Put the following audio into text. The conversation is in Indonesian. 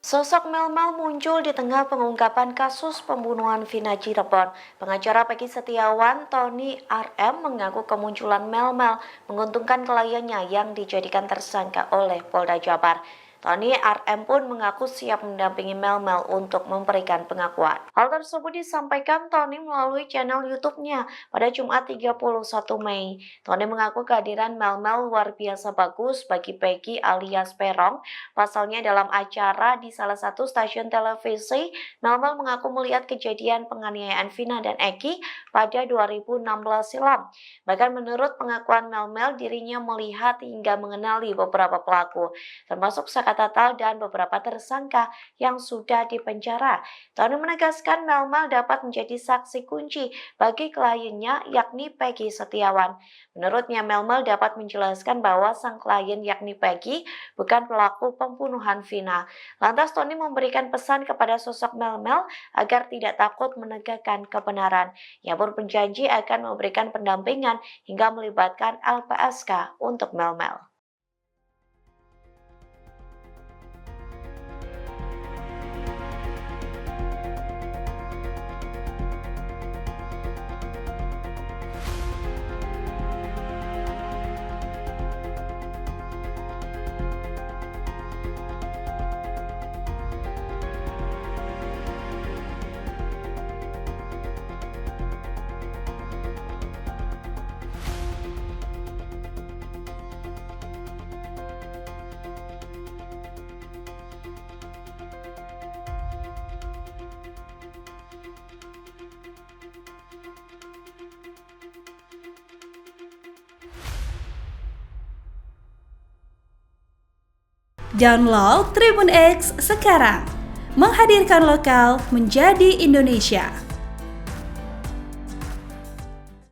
Sosok Mel muncul di tengah pengungkapan kasus pembunuhan Vina Cirebon. Pengacara Peggy Setiawan, Tony RM, mengaku kemunculan Mel menguntungkan kliennya yang dijadikan tersangka oleh Polda Jabar. Tony RM pun mengaku siap mendampingi Mel untuk memberikan pengakuan. Hal tersebut disampaikan Tony melalui channel YouTube-nya pada Jumat 31 Mei. Tony mengaku kehadiran Mel luar biasa bagus bagi Peggy alias Perong. Pasalnya dalam acara di salah satu stasiun televisi, Mel mengaku melihat kejadian penganiayaan Vina dan Eki pada 2016 silam. Bahkan menurut pengakuan Mel, dirinya melihat hingga mengenali beberapa pelaku, termasuk Saka Tatal dan beberapa tersangka yang sudah dipenjara. Tony menegaskan Mel dapat menjadi saksi kunci bagi kliennya yakni Peggy Setiawan. Menurutnya Mel dapat menjelaskan bahwa sang klien yakni Peggy bukan pelaku pembunuhan Vina. Lantas Tony memberikan pesan kepada sosok Mel agar tidak takut menegakkan kebenaran. Ia pun berjanji akan memberikan pendampingan hingga melibatkan LPSK untuk Mel. Download Tribun X sekarang, menghadirkan lokal menjadi Indonesia.